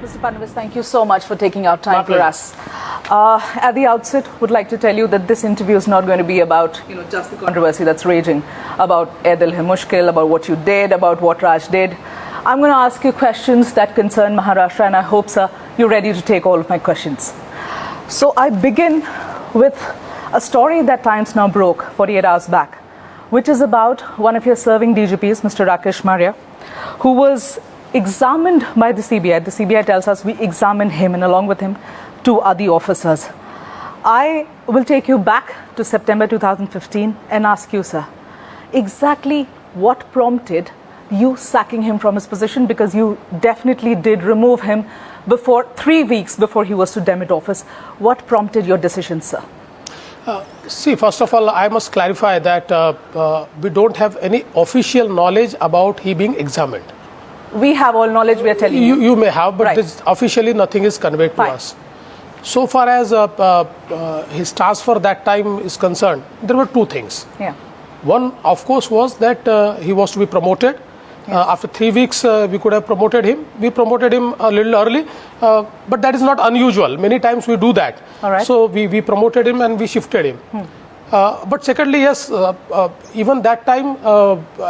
Mr. Fadnavis, thank you so much for taking out time for us. At the outset, would like to tell you that this interview is not going to be about, just the controversy that's raging about Eid al-Mushkil, about what you did, about what Raj did. I'm going to ask you questions that concern Maharashtra, and I hope, sir, you're ready to take all of my questions. So I begin with a story that Times Now broke 48 hours back, which is about one of your serving DGPs, Mr. Rakesh Maria, who was examined by the CBI. The CBI tells us we examined him and along with him 2 other officers. I will take you back to September 2015 and ask you, sir, exactly what prompted you sacking him from his position, because you definitely did remove him before 3 weeks before he was to demit office. What prompted your decision, sir? See, first of all, I must clarify that we don't have any official knowledge about he being examined. We have all knowledge, we are telling you. You may have, but Right. officially nothing is conveyed to us. So far as his transfer that time is concerned, there were 2 things. Yeah. One, of course, was that he was to be promoted. After 3 weeks, we could have promoted him. We promoted him a little early, but that is not unusual. Many times we do that. All right. So we promoted him and we shifted him. But secondly, yes, even that time,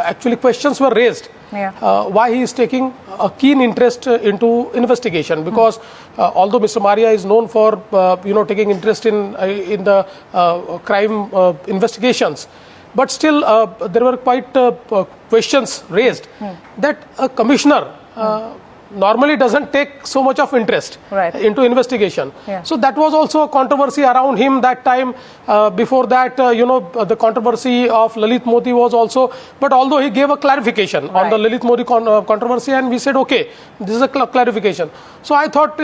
actually questions were raised. Yeah. Why he is taking a keen interest into investigation, because although Mr. Maria is known for taking interest in the crime investigations, but still there were quite questions raised that a commissioner normally doesn't take so much of interest into investigation. Yeah. So that was also a controversy around him that time. Before that, the controversy of Lalit Modi was also, but although he gave a clarification on the Lalit Modi controversy, and we said, okay, this is a clarification. So I thought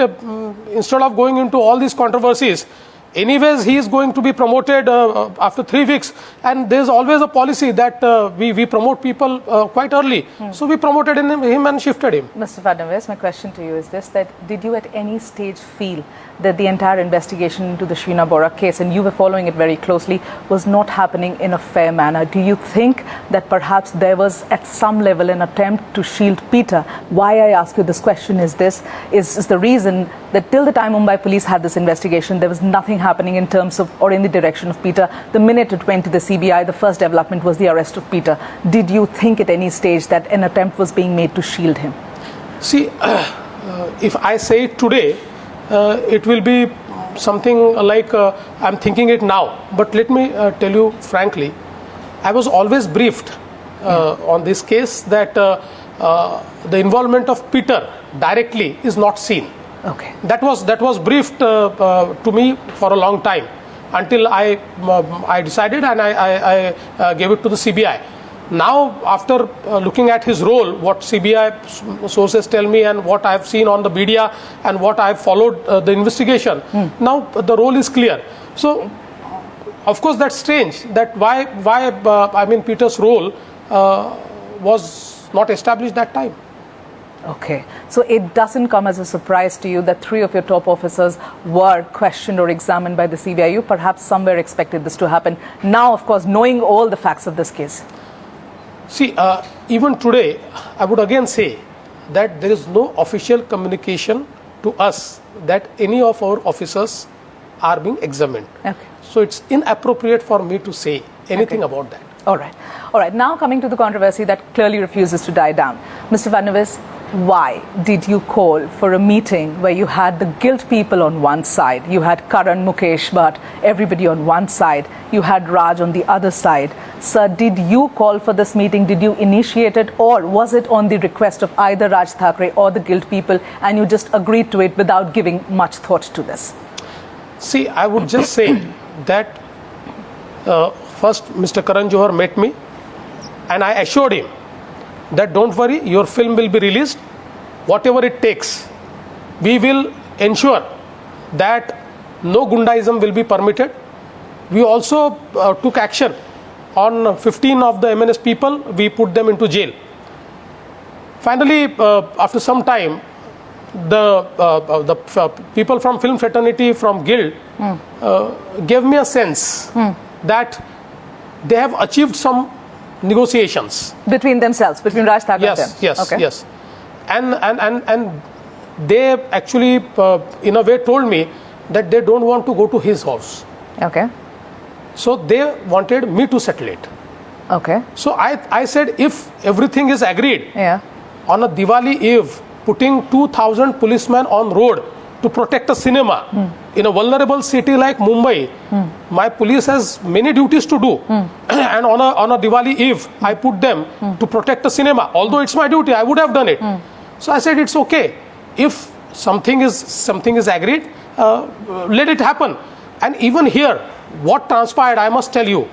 instead of going into all these controversies, anyways, he is going to be promoted after 3 weeks, and there is always a policy that we promote people quite early. So we promoted him and shifted him. Mr. Fadnavis, my question to you is this, that did you at any stage feel that the entire investigation into the Sheena Bora case, and you were following it very closely, was not happening in a fair manner? Do you think that perhaps there was at some level an attempt to shield Peter? Why I ask you this question is this, is the reason that till the time Mumbai police had this investigation, there was nothing happening in terms of or in the direction of Peter. The minute it went to the CBI, the first development was the arrest of Peter. Did you think at any stage that an attempt was being made to shield him? See, if I say it today, it will be something like I'm thinking it now. But let me tell you frankly, I was always briefed on this case that the involvement of Peter directly is not seen. Okay. That was briefed to me for a long time until I decided and I gave it to the CBI. Now, after looking at his role, what CBI sources tell me and what I have seen on the media and what I have followed the investigation, now the role is clear. So, of course, that's strange. That why Peter's role was not established that time. Okay, so it doesn't come as a surprise to you that 3 of your top officers were questioned or examined by the CBI. You perhaps somewhere expected this to happen. Now, of course, knowing all the facts of this case. See, even today, I would again say that there is no official communication to us that any of our officers are being examined. Okay. So it's inappropriate for me to say anything about that. All right. All right. Now coming to the controversy that clearly refuses to die down. Mr. Fadnavis, why did you call for a meeting where you had the guilt people on one side, you had Karan, Mukesh, Bhatt, everybody on one side, you had Raj on the other side? Sir, did you call for this meeting? Did you initiate it, or was it on the request of either Raj Thackeray or the guilt people and you just agreed to it without giving much thought to this? See, I would just say that first Mr. Karan Johar met me and I assured him that don't worry, your film will be released, whatever it takes. We will ensure that no Gundaism will be permitted. We also took action on 15 of the MNS people. We put them into jail. Finally, after some time, the people from film fraternity, from guild, gave me a sense that they have achieved some negotiations between themselves, between Raj Thackeray and them? Yes. And they actually, in a way, told me that they don't want to go to his house. Okay. So they wanted me to settle it. Okay. So I said, if everything is agreed, Yeah. on a Diwali Eve, putting 2,000 policemen on road to protect a cinema in a vulnerable city like Mumbai, my police has many duties to do. And on a Diwali Eve, I put them to protect a cinema. Although it's my duty, I would have done it. So I said, it's okay. If something is agreed, let it happen. And even here, what transpired, I must tell you.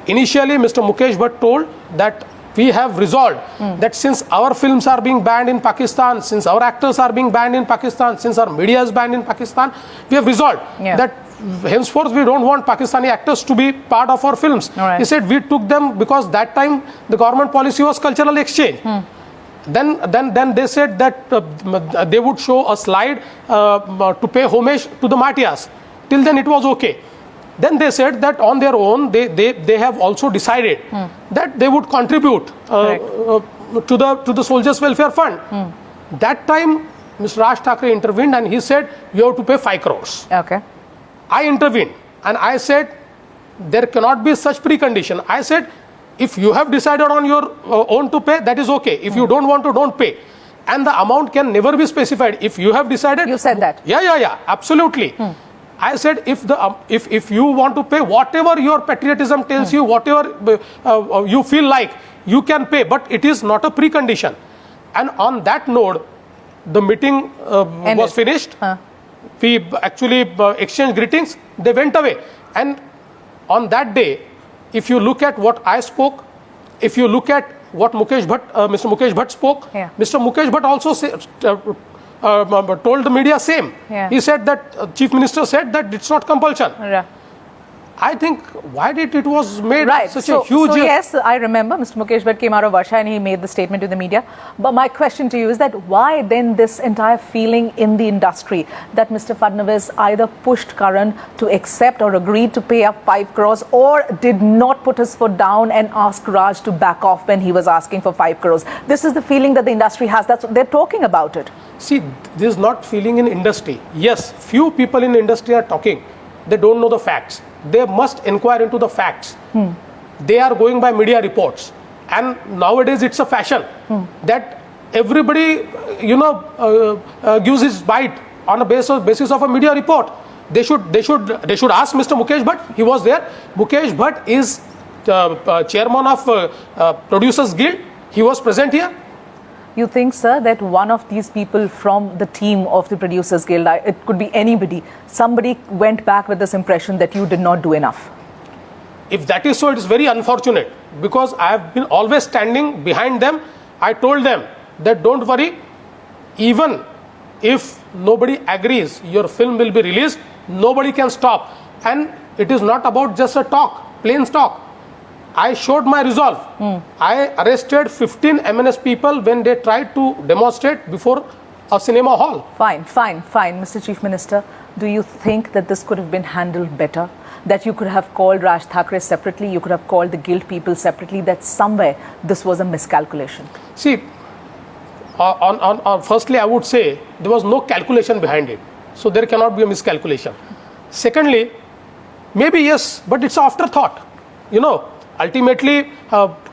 Initially, Mr. Mukesh Bhatt told that we have resolved that since our films are being banned in Pakistan, since our actors are being banned in Pakistan, since our media is banned in Pakistan, we have resolved that henceforth we don't want Pakistani actors to be part of our films. Right. He said we took them because that time the government policy was cultural exchange. Then they said that they would show a slide to pay homage to the Matyas. Till then it was okay. Then they said that on their own they have also decided that they would contribute to the Soldiers Welfare Fund. That time Mr. Raj Thackeray intervened and he said you have to pay 5 crores. Okay. I intervened and I said there cannot be such precondition. I said if you have decided on your own to pay, that is okay. If you don't want to, don't pay. And the amount can never be specified. If you have decided, You said that. Yeah, absolutely. I said if you want to pay whatever your patriotism tells you, whatever you feel like, you can pay, but it is not a precondition. And on that note, the meeting was finished. We actually exchanged greetings. They went away. And on that day, if you look at what I spoke, if you look at what Mr. Mukesh Bhatt spoke, Mr. Mukesh Bhatt also told the media same. He said that Chief Minister said that it's not compulsion. I think why did it was made such a huge... So yes, I remember Mr. Mukesh Bhatt came out of Varsha and he made the statement to the media. But my question to you is that why then this entire feeling in the industry that Mr. Fadnavis either pushed Karan to accept or agreed to pay up 5 crores or did not put his foot down and ask Raj to back off when he was asking for 5 crores. This is the feeling that the industry has. That's what they're talking about it. See, this is not feeling in industry. Yes, few people in industry are talking. They don't know the facts. They must inquire into the facts. They are going by media reports. And nowadays it's a fashion that everybody, gives his bite on a basis of a media report. They should ask Mr. Mukesh Bhatt. He was there. Mukesh Bhatt is chairman of Producers Guild. He was present here. You think, sir, that one of these people from the team of the Producers Guild, it could be anybody, somebody went back with this impression that you did not do enough? If that is so, it is very unfortunate because I have been always standing behind them. I told them that don't worry, even if nobody agrees, your film will be released, nobody can stop. And it is not about just a talk, plain talk. I showed my resolve. I arrested 15 MNS people when they tried to demonstrate before a cinema hall. Fine. Mr. Chief Minister, do you think that this could have been handled better? That you could have called Raj Thackeray separately, you could have called the guild people separately, that somewhere this was a miscalculation? See, firstly, I would say there was no calculation behind it. So there cannot be a miscalculation. Secondly, maybe yes, but it's afterthought. Ultimately,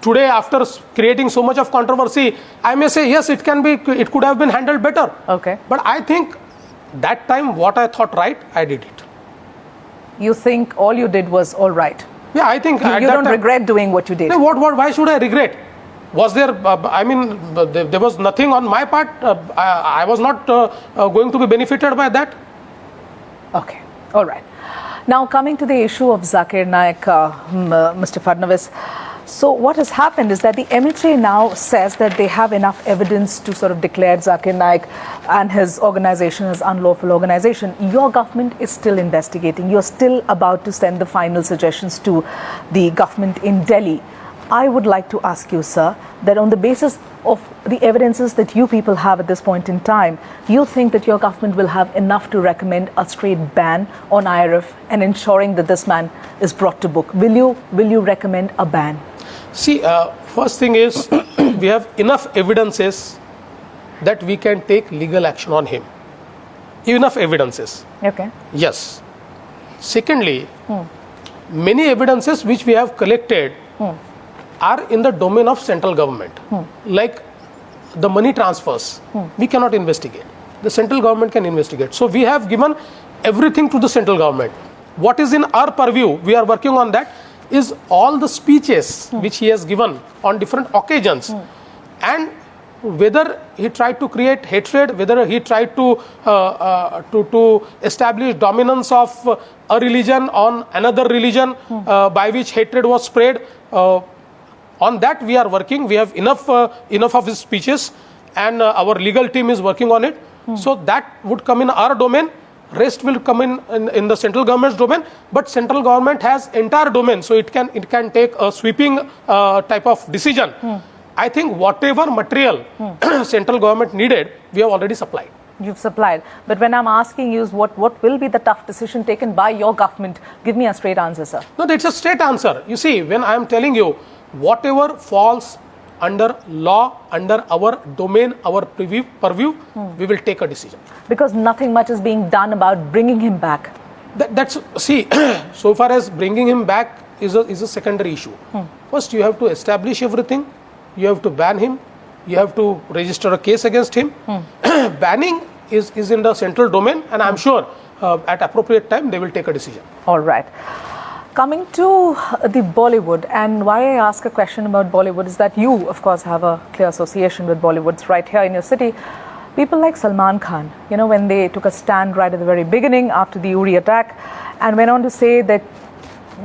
today after creating so much of controversy, I may say yes, it could have been handled better. Okay. But I think that time what I thought right, I did it. You think all you did was all right? Yeah, I think you don't regret doing what you did. No, why should I regret? Was there? There was nothing on my part. I was not going to be benefited by that. Okay, all right. Now, coming to the issue of Zakir Naik, Mr. Fadnavis, so what has happened is that the MHA now says that they have enough evidence to sort of declare Zakir Naik and his organization as unlawful organization. Your government is still investigating. You're still about to send the final suggestions to the government in Delhi. I would like to ask you, sir, that on the basis of the evidences that you people have at this point in time, you think that your government will have enough to recommend a straight ban on IRF and ensuring that this man is brought to book? Will you recommend a ban? See, first thing is we have enough evidences that we can take legal action on him. Enough evidences. Okay. Yes. Secondly, many evidences which we have collected are in the domain of central government. Like the money transfers, we cannot investigate. The central government can investigate. So we have given everything to the central government. What is in our purview, we are working on that, is all the speeches which he has given on different occasions, and whether he tried to create hatred, whether he tried to establish dominance of a religion on another religion, by which hatred was spread. On that we are working. We have enough of his speeches, and our legal team is working on it. So that would come in our domain. Rest will come in the central government's domain, but central government has entire domain, so it can take a sweeping type of decision. I think whatever material central government needed, we have already supplied. You've supplied. But when I'm asking you, what will be the tough decision taken by your government? Give me a straight answer, sir. No, that's a straight answer. You see, when I am telling you, whatever falls under law, under our domain, our purview, we will take a decision. Because nothing much is being done about bringing him back. See, so far as bringing him back is a secondary issue. First, you have to establish everything. You have to ban him. You have to register a case against him. Banning is in the central domain, and I'm sure at appropriate time they will take a decision. All right. Coming to the Bollywood, and why I ask a question about Bollywood is that you, of course, have a clear association with Bollywood. It's right here in your city. People like Salman Khan, you know, when they took a stand right at the very beginning after the Uri attack and went on to say that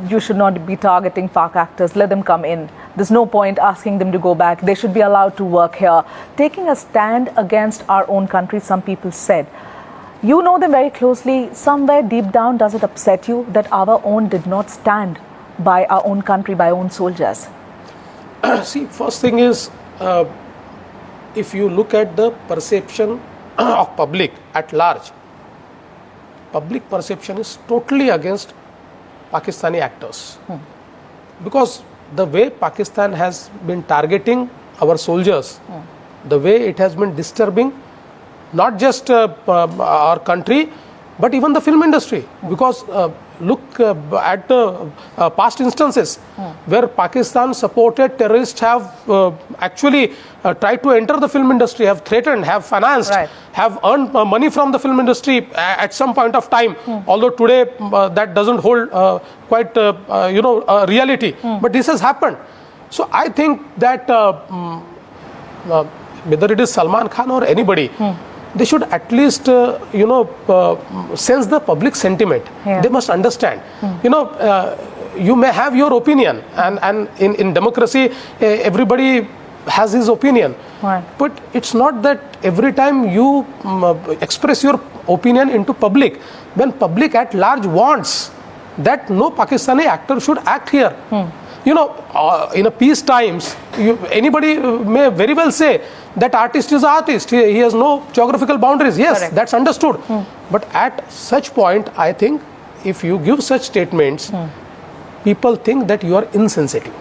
you should not be targeting Pak actors, let them come in. There's no point asking them to go back. They should be allowed to work here. Taking a stand against our own country, some people said. You know them very closely. Somewhere deep down, does it upset you that our own did not stand by our own country, by our own soldiers? See, first thing is, if you look at the perception of public at large, public perception is totally against Pakistani actors. Because the way Pakistan has been targeting our soldiers, the way it has been disturbing not just our country, but even the film industry. Because look at the past instances where Pakistan supported terrorists have actually tried to enter the film industry, have threatened, have financed, have earned money from the film industry at some point of time. Although today that doesn't hold quite reality, but this has happened. So I think that whether it is Salman Khan or anybody, they should at least, sense the public sentiment. They must understand. You may have your opinion, and in democracy, everybody has his opinion. But it's not that every time you express your opinion into public, when public at large wants that no Pakistani actor should act here. In a peace times, anybody may very well say that artist is artist. He has no geographical boundaries. Yes, correct. That's understood. But at such point, I think if you give such statements, people think that you are insensitive.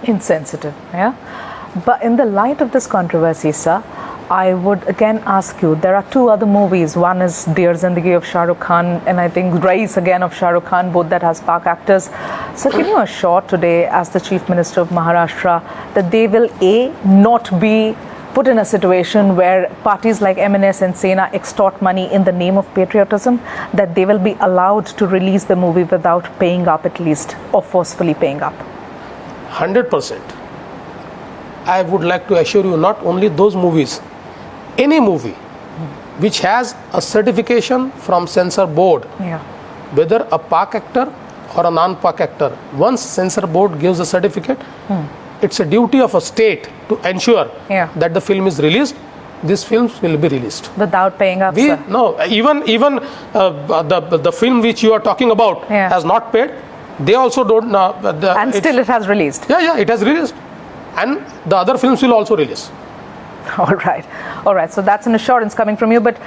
Insensitive, yeah. But in the light of this controversy, sir, I would again ask you, there are two other movies. One is Dear Zindagi of Shah Rukh Khan, and I think Rais again of Shah Rukh Khan, both that has Pak actors. So can you assure today, as the Chief Minister of Maharashtra, that they will not be put in a situation where parties like MNS and Sena extort money in the name of patriotism, that they will be allowed to release the movie without paying up at least, or forcefully paying up? 100%. I would like to assure you, not only those movies, any movie which has a certification from censor board, whether a Pak actor or a non-Pak actor, once censor board gives a certificate, it's a duty of a state to ensure that the film is released. These films will be released without paying up. No, even the film which you are talking about has not paid. They also don't. And still it has released. Yeah, it has released, and the other films will also release. All right. All right, so that's an assurance coming from you. But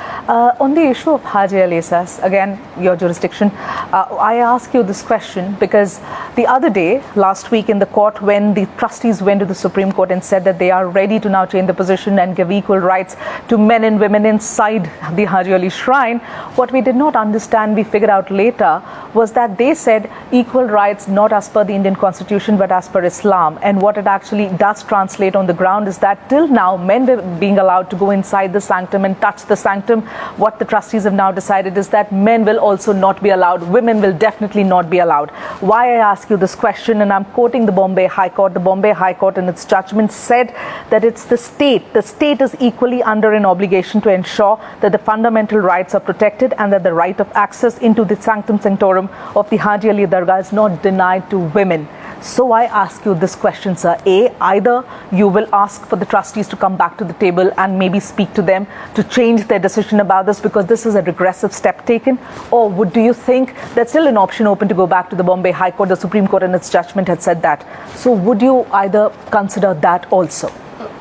on the issue of Haji Ali Essas, again, your jurisdiction, I ask you this question because the other day, last week in the court, when the trustees went to the Supreme Court and said that they are ready to now change the position and give equal rights to men and women inside the Haji Ali shrine, what we did not understand, we figured out later, was that they said equal rights not as per the Indian Constitution but as per Islam. And what it actually does translate on the ground is that till now, men were being allowed to go inside the sanctum and touch the sanctum. What the trustees have now decided is that men will also not be allowed. Women will definitely not be allowed. Why I ask you this question, and I'm quoting the Bombay High Court. The Bombay High Court in its judgment said that it's the state. The state is equally under an obligation to ensure that the fundamental rights are protected and that the right of access into the sanctum sanctorum of the Haji Ali Dargah is not denied to women. So I ask you this question, sir. A, either you will ask for the trustees to come back to the table and maybe speak to them to change their decision about this because this is a regressive step taken, or do you think there's still an option open to go back to the Bombay High Court? The Supreme Court in its judgment had said that. So would you either consider that also?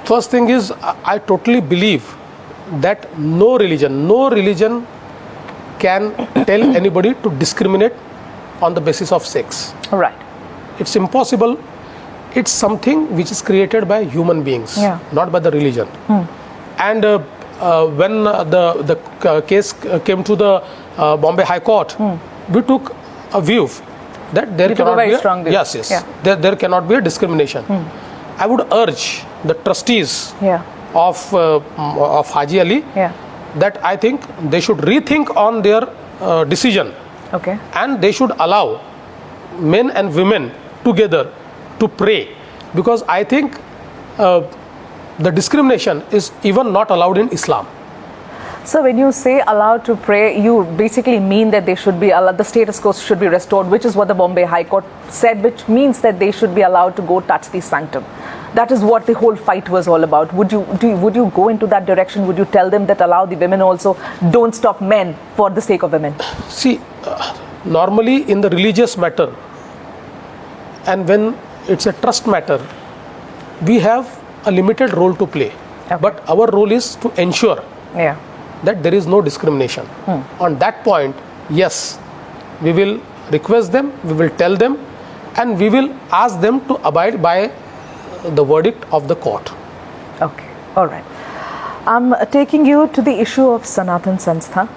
First thing is, I totally believe that no religion can tell anybody to discriminate on the basis of sex. Right. It's impossible. It's something which is created by human beings, not by the religion. And when the case came to the Bombay High Court, we took a view that there cannot be there cannot be a discrimination. I would urge the trustees of Haji Ali that I think they should rethink on their decision, and they should allow men and women together to pray, because I think the discrimination is even not allowed in Islam. So when you say allowed to pray, you basically mean that they should be allowed, the status quo should be restored, which is what the Bombay High Court said, which means that they should be allowed to go touch the sanctum. That is what the whole fight was all about. Would you go into that direction? Would you tell them that allow the women also, don't stop men for the sake of women? See, normally in the religious matter, and when it's a trust matter, we have a limited role to play. But our role is to ensure that there is no discrimination. On that point, yes, we will request them, we will tell them, and we will ask them to abide by the verdict of the court. Okay, all right. I'm taking you to the issue of Sanatan Sanstha.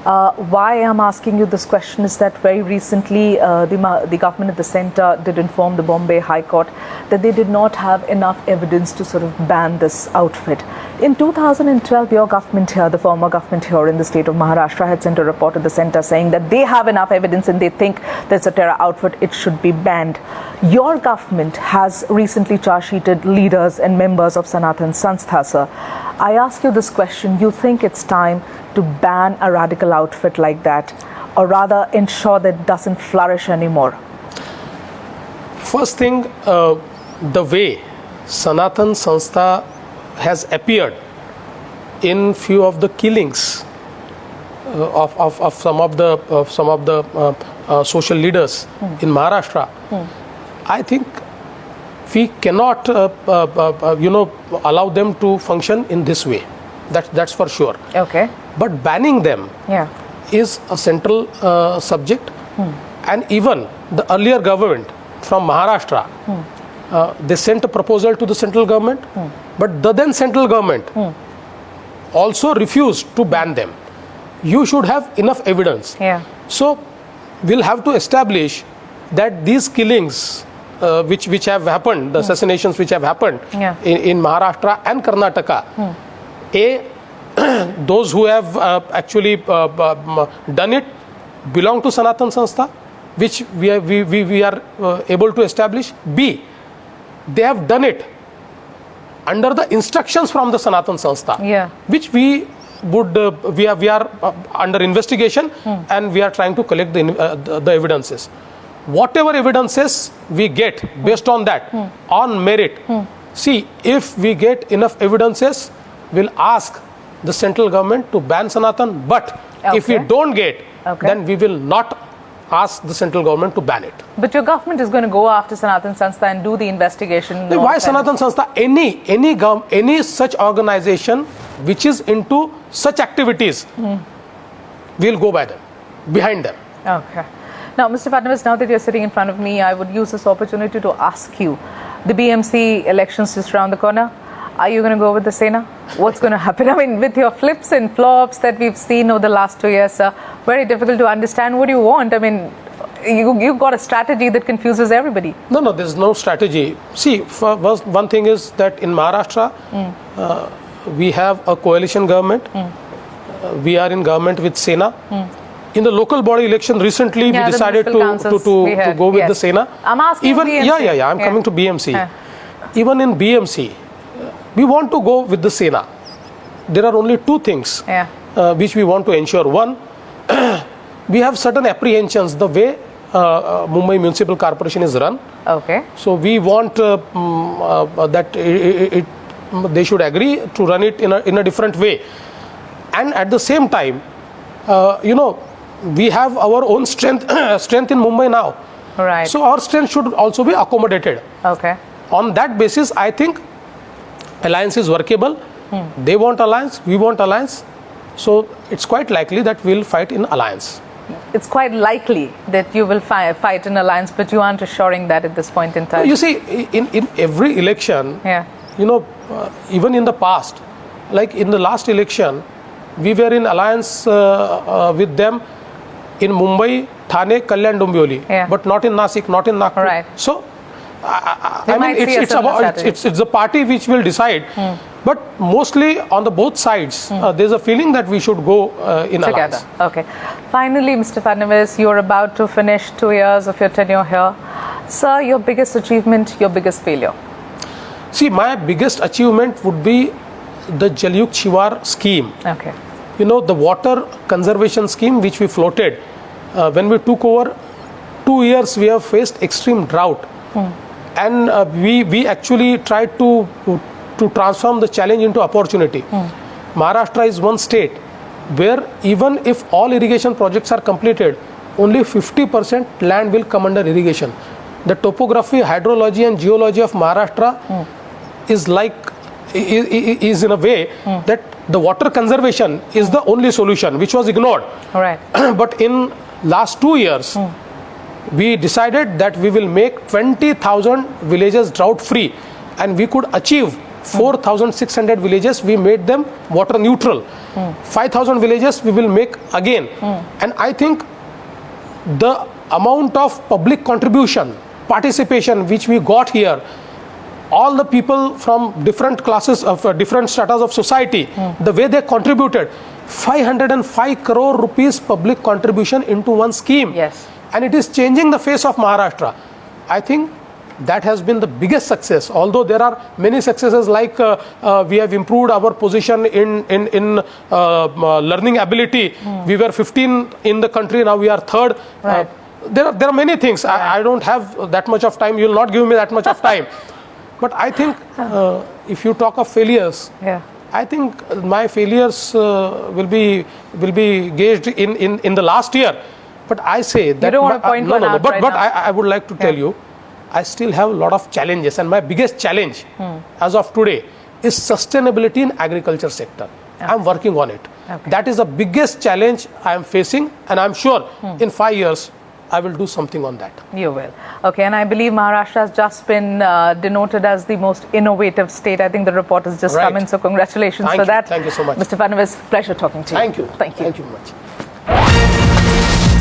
Why I'm asking you this question is that very recently the government at the centre did inform the Bombay High Court that they did not have enough evidence to sort of ban this outfit. In 2012, your government here, the former government here in the state of Maharashtra, had sent a report to the centre saying that they have enough evidence and they think there's a terror outfit, it should be banned. Your government has recently charge-sheeted leaders and members of Sanatan Sanstha, sir. I ask you this question, you think it's time to ban a radical outfit like that, or rather ensure that it doesn't flourish anymore? First thing, the way Sanatan Sanstha has appeared in few of the killings of some of the social leaders in Maharashtra, I think we cannot allow them to function in this way. That's for sure. Okay. But banning them is a central subject, and even the earlier government from Maharashtra, they sent a proposal to the central government, but the then central government also refused to ban them. You should have enough evidence. So we'll have to establish that these killings which have happened, the assassinations which have happened in Maharashtra and Karnataka, those who have actually done it belong to Sanatan Sanstha, which we are able to establish. B, they have done it under the instructions from the Sanatan Sanstha, which we are under investigation, and we are trying to collect the evidences. Whatever evidences we get based on that, on merit, see, if we get enough evidences, we'll ask the central government to ban Sanatan, but if we don't get, then we will not ask the central government to ban it. But your government is going to go after Sanatan Sanstha and do the investigation. Why Sanatan Sanstha? Any such organization which is into such activities, we'll go by them, behind them. Okay. Now, Mr. Fadnavis, now that you're sitting in front of me, I would use this opportunity to ask you, the BMC elections just around the corner. Are you going to go with the Sena? What's going to happen? I mean, with your flips and flops that we've seen over the last 2 years, very difficult to understand what you want. I mean, you've got a strategy that confuses everybody. No, there's no strategy. See, one thing is that in Maharashtra, we have a coalition government. We are in government with Sena. In the local body election recently, we decided to go with the Sena. I'm asking BMC. I'm coming to BMC. Even in BMC, we want to go with the Sena. There are only two things which we want to ensure. One, we have certain apprehensions the way Mumbai Municipal Corporation is run. Okay. So we want that they should agree to run it in a different way. And at the same time, we have our own strength in Mumbai now. Right. So our strength should also be accommodated. Okay. On that basis, I think alliance is workable. They want alliance, we want alliance. So it's quite likely that we'll fight in alliance. It's quite likely that you will fight in alliance, but you aren't assuring that at this point in time. You see, in every election, even in the past, like in the last election, we were in alliance with them in Mumbai, Thane, Kalyan, Dombivli, but not in Nasik, not in Nagpur. Right. So, I mean, it's the party which will decide. But mostly on the both sides, there's a feeling that we should go in together. Alliance. Okay. Finally, Mr. Fadnavis, you're about to finish 2 years of your tenure here. Sir, your biggest achievement, your biggest failure? See, my biggest achievement would be the Jalyukt Shivar scheme. Okay. The water conservation scheme which we floated. When we took over, 2 years we have faced extreme drought. And we actually tried to transform the challenge into opportunity. Maharashtra is one state where even if all irrigation projects are completed, only 50% land will come under irrigation. The topography, hydrology and geology of Maharashtra is in a way that the water conservation is the only solution, which was ignored. Right. But in last 2 years, we decided that we will make 20,000 villages drought free, and we could achieve 4,600 villages. We made them water neutral. 5,000 villages we will make again. And I think the amount of public contribution, participation which we got here, all the people from different classes of different stratas of society, the way they contributed, 505 crore rupees public contribution into one scheme. Yes. And it is changing the face of Maharashtra. I think that has been the biggest success. Although there are many successes, like we have improved our position in learning ability. We were 15 in the country, now we are third. Right. There are many things. I don't have that much of time. You will not give me that much of time. But I think if you talk of failures, I think my failures will be gauged in the last year. But I say that you don't want to point one out right now. I would like to tell you, I still have a lot of challenges, and my biggest challenge as of today is sustainability in agriculture sector. I'm working on it. That is the biggest challenge I am facing, and I'm sure in 5 years I will do something on that. You will. Okay, and I believe Maharashtra has just been denoted as the most innovative state. I think the report has just come in, so congratulations for that. Thank you so much. Mr. Fadnavis, pleasure talking to you. Thank you. Thank you. Thank you very much.